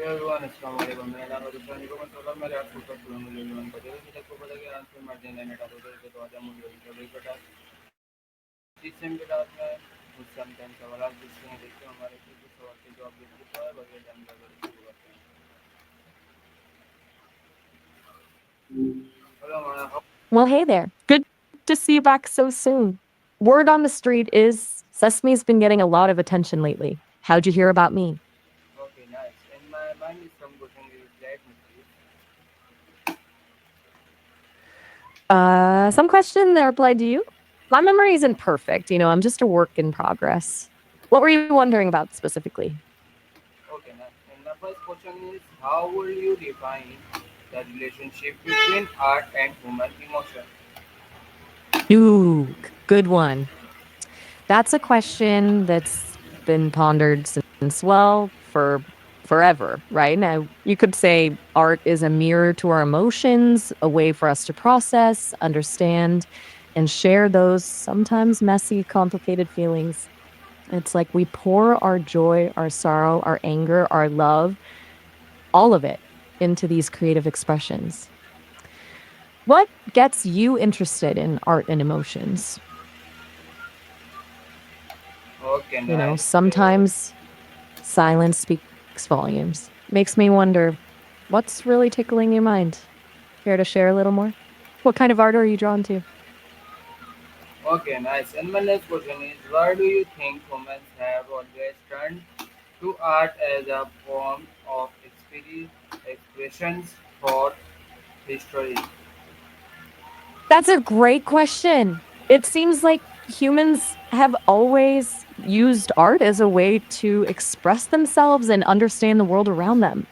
everyone, assalamu alaikum. मेरा नाम है Roshan को मैं सोलह मेरे आप सुपर फ्लो में everyone को देखो कि तक को पता कि आंसर मार्जिन लाइन हटा दो तो आजा मुझे तो बेटा जिस टाइम के रात में कुछ समटाइम सवाल जिससे देखते हैं हमारे कुछ सवाल के जवाब देते हैं बगैर जानकारी शुरू करते हैं. Hello, man. Well, hey there. Good to see you back so soon. Word on the street is Sesame's been getting a lot of attention lately. How'd you hear about me? Okay, nice. And my mind is some question is that Some question that applied to you? My memory isn't perfect. I'm just a work in progress. What were you wondering about specifically? okay, nice. And my first question is how will you define the relationship between art and human emotion? Ooh, good one. That's a question that's been pondered since, well, for forever, right? Now, you could say art is a mirror to our emotions, a way for us to process, understand, and share those sometimes messy, complicated feelings. It's like we pour our joy, our sorrow, our anger, our love, all of it into these creative expressions. What gets you interested in art and emotions? Okay, nice. Sometimes silence speaks volumes. Makes me wonder what's really tickling your mind? Care to share a little more? What kind of art are you drawn to? Okay, nice. And my next question is why do you think humans have always turned to art as a form of expressions for history? That's a great question. It seems like humans have always used art as a way to express themselves and understand the world around them.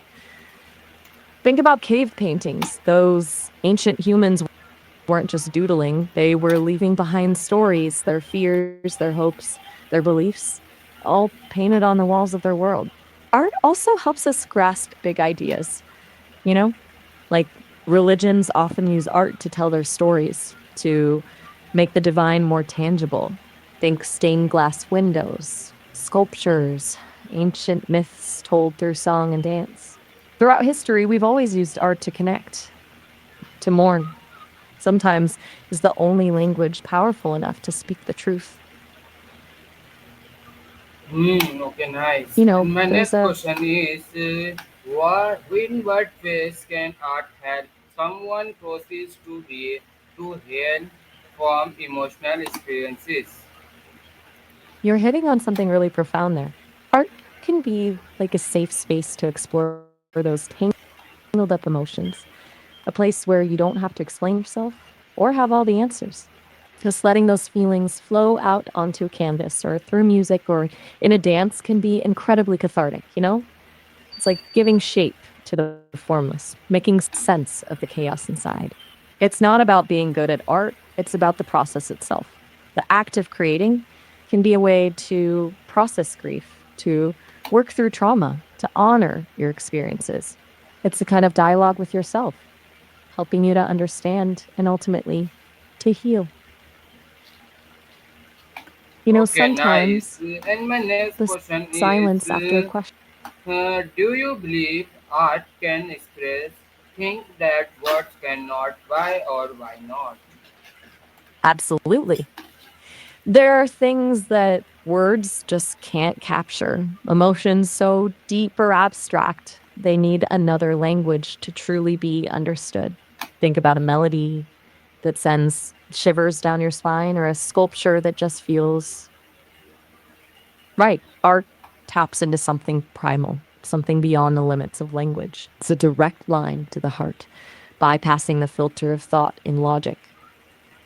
Think about cave paintings. Those ancient humans weren't just doodling, they were leaving behind stories, their fears, their hopes, their beliefs, all painted on the walls of their world. Art also helps us grasp big ideas, you know? Like religions often use art to tell their stories, to make the divine more tangible. Think stained glass windows, sculptures, ancient myths told through song and dance. Throughout history, we've always used art to connect, to mourn. Sometimes is the only language powerful enough to speak the truth. Okay, nice. And my There's next a question is in what ways can art help someone process to heal from emotional experiences? You're hitting on something really profound there. Art can be like a safe space to explore those tangled up emotions, a place where you don't have to explain yourself or have all the answers. Just letting those feelings flow out onto a canvas or through music or in a dance can be incredibly cathartic? It's like giving shape to the formless, making sense of the chaos inside. It's not about being good at art, it's about the process itself. The act of creating can be a way to process grief, to work through trauma, to honor your experiences. It's a kind of dialogue with yourself, helping you to understand and ultimately to heal. Okay, nice. Sometimes And my next the question silence is after a question. do you believe art can express things that words cannot? Why or why not? Absolutely. There are things that words just can't capture. Emotions so deep or abstract, they need another language to truly be understood. Think about a melody that sends shivers down your spine or a sculpture that just feels right. Art taps into something primal, something beyond the limits of language. It's a direct line to the heart, bypassing the filter of thought and logic.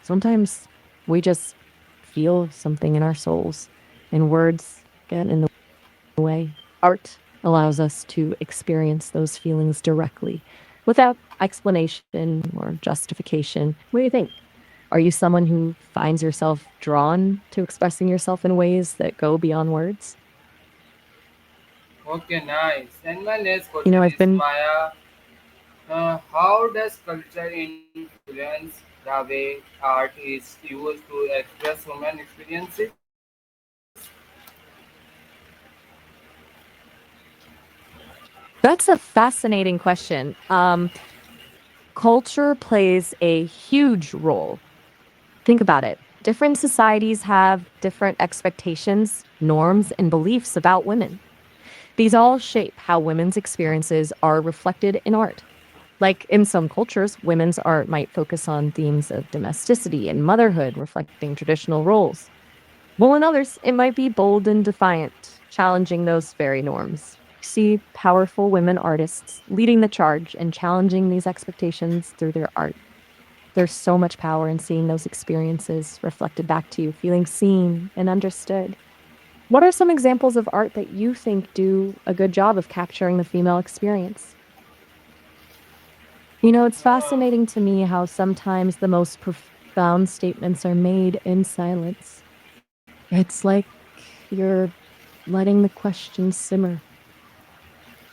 Sometimes we just feel something in our souls, and words get in the way. Art allows us to experience those feelings directly without explanation or justification. What do you think? Are you someone who finds yourself drawn to expressing yourself in ways that go beyond words? Okay, nice. And my next question I've is been Maya. How does culture influence the way art is used to express human experiences? That's a fascinating question. Culture plays a huge role. Think about it. Different societies have different expectations, norms, and beliefs about women. These all shape how women's experiences are reflected in art. Like in some cultures, women's art might focus on themes of domesticity and motherhood, reflecting traditional roles. While in others, it might be bold and defiant, challenging those very norms. You see powerful women artists leading the charge and challenging these expectations through their art. There's so much power in seeing those experiences reflected back to you, feeling seen and understood. What are some examples of art that you think do a good job of capturing the female experience? It's Uh, fascinating to me how sometimes the most profound statements are made in silence. It's like you're letting the question simmer,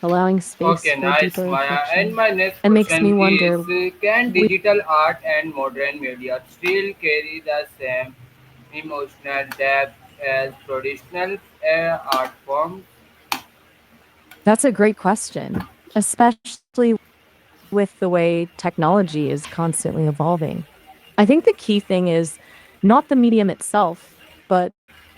allowing space okay, for nice, deeper Maya. And reflection. my next It makes me question is, wonder can we digital art and modern media still carry the same emotional depth as traditional art forms? that's a great question, especially with the way technology is constantly evolving. I think the key thing is not the medium itself, but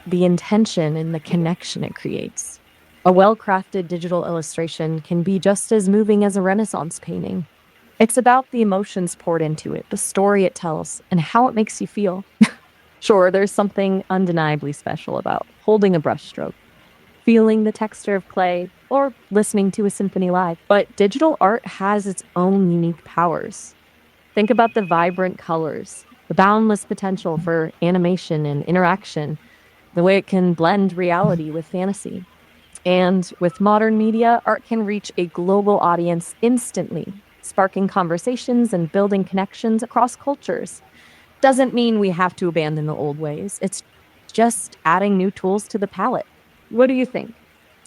the intention and the connection it creates. A well crafted digital illustration can be just as moving as a Renaissance painting. It's about the emotions poured into it, the story it tells, and how it makes you feel. Sure, there's something undeniably special about holding a brushstroke, feeling the texture of clay, or listening to a symphony live. But digital art has its own unique powers. Think about the vibrant colors, the boundless potential for animation and interaction, the way it can blend reality with fantasy. And with modern media, art can reach a global audience instantly, sparking conversations and building connections across cultures. Doesn't mean we have to abandon the old ways. It's just adding new tools to the palette. What do you think?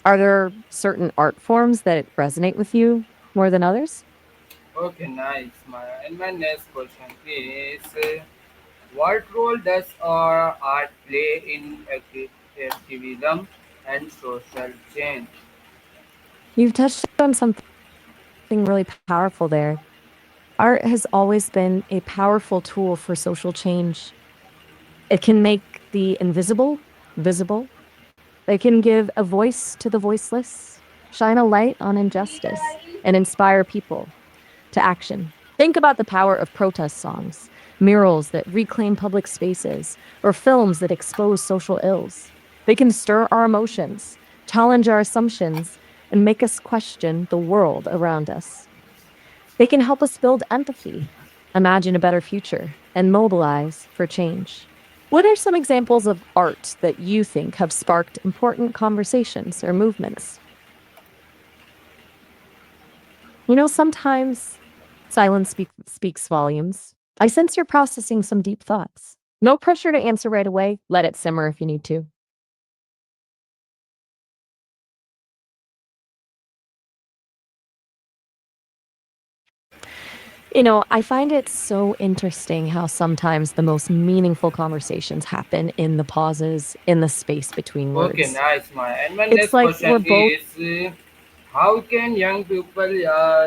Are there certain art forms that resonate with you more than others? Okay, nice, Maya. And my next question is, what role does our art play in activism and social change? You've touched on something really powerful there. Art has always been a powerful tool for social change. It can make the invisible visible. It can give a voice to the voiceless, shine a light on injustice, and inspire people to action. Think about the power of protest songs, murals that reclaim public spaces, or films that expose social ills. They can stir our emotions, challenge our assumptions, and make us question the world around us. They can help us build empathy, imagine a better future, and mobilize for change. What are some examples of art that you think have sparked important conversations or movements? Sometimes silence speaks volumes. I sense you're processing some deep thoughts. No pressure to answer right away. Let it simmer if you need to. I find it so interesting how sometimes the most meaningful conversations happen in the pauses, in the space between Okay, words. nice, Maya. And my It's next like question we're both. is, how can young people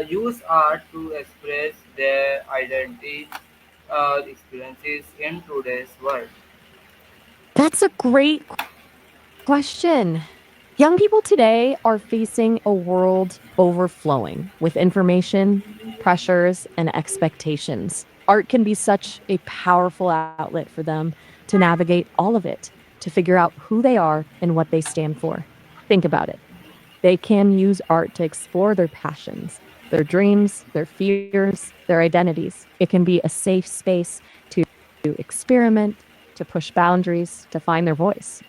use art to express their identity experiences in today's world? That's a great question. Young people today are facing a world overflowing with information, pressures, and expectations. Art can be such a powerful outlet for them to navigate all of it, to figure out who they are and what they stand for. Think about it. They can use art to explore their passions, their dreams, their fears, their identities. It can be a safe space to experiment, to push boundaries, to find their voice.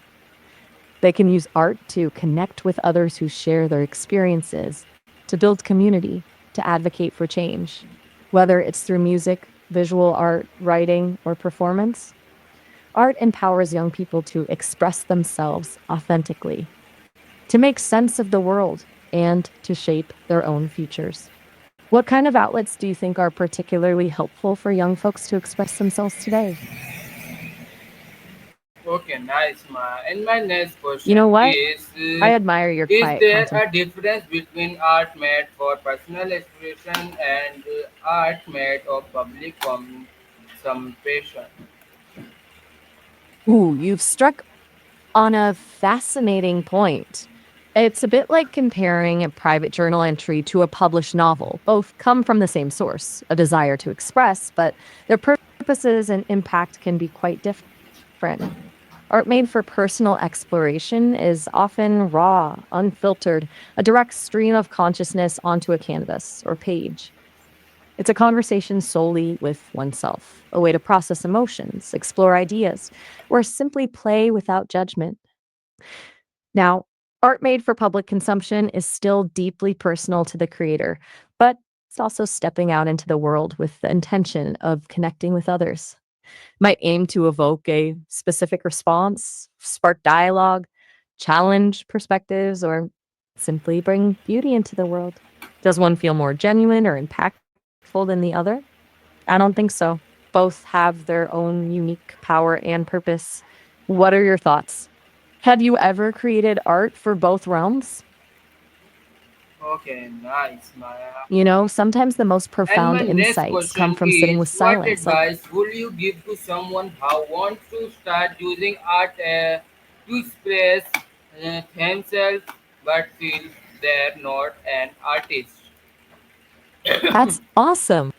They can use art to connect with others who share their experiences, to build community, to advocate for change. Whether it's through music, visual art, writing, or performance, art empowers young people to express themselves authentically, to make sense of the world, and to shape their own futures. What kind of outlets do you think are particularly helpful for young folks to express themselves today? Okay, nice, Ma. And my next You question know what? is: I admire your Is quiet there contemplation. a difference between art made for personal expression and art made of public consumption? Ooh, you've struck on a fascinating point. It's a bit like comparing a private journal entry to a published novel. Both come from the same source, a desire to express, but their purposes and impact can be quite different. Art made for personal exploration is often raw, unfiltered, a direct stream of consciousness onto a canvas or page. It's a conversation solely with oneself, a way to process emotions, explore ideas, or simply play without judgment. Now, art made for public consumption is still deeply personal to the creator, but it's also stepping out into the world with the intention of connecting with others. Might aim to evoke a specific response, spark dialogue, challenge perspectives, or simply bring beauty into the world. Does one feel more genuine or impactful than the other? I don't think so. Both have their own unique power and purpose. What are your thoughts? Have you ever created art for both realms? Okay, nice, Maya. Sometimes the most And profound my next insights come question from sitting is: with What silence. Like, advice would you give to someone who wants to start using art to express themselves but feel they're not an artist? that's awesome.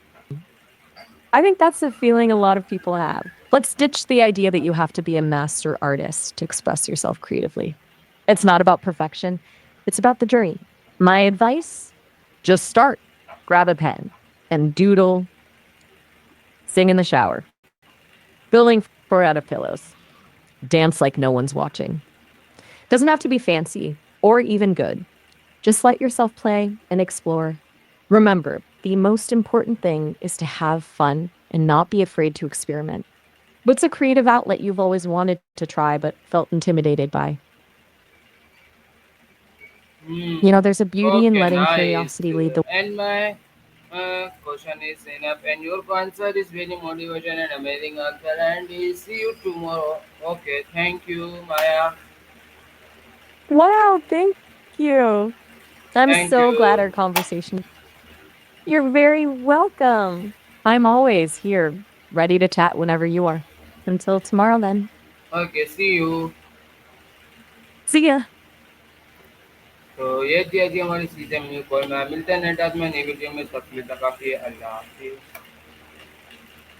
I think that's a feeling a lot of people have. Let's ditch the idea that you have to be a master artist to express yourself creatively. It's not about perfection, it's about the journey. My advice: just start, grab a pen, and doodle, sing in the shower, building for out of pillows, dance like no one's watching. Doesn't have to be fancy or even good. Just let yourself play and explore. Remember, the most important thing is to have fun and not be afraid to experiment. What's a creative outlet you've always wanted to try but felt intimidated by? Hmm. There's a beauty in Okay, letting nice. curiosity lead the And my question is enough. And your answer is very motivation and amazing answer. And we'll see you tomorrow. Okay, thank you, Maya. Wow, thank you. I'm Thank so glad you. our conversation. You're very welcome. I'm always here, ready to chat whenever you are. Until tomorrow, then. Okay, see you. See ya. तो ये थी आज की हमारी season में call में मिलते हैं नेट आज में नई वीडियो में तब तक काफ़ी अल्लाह हाफिज़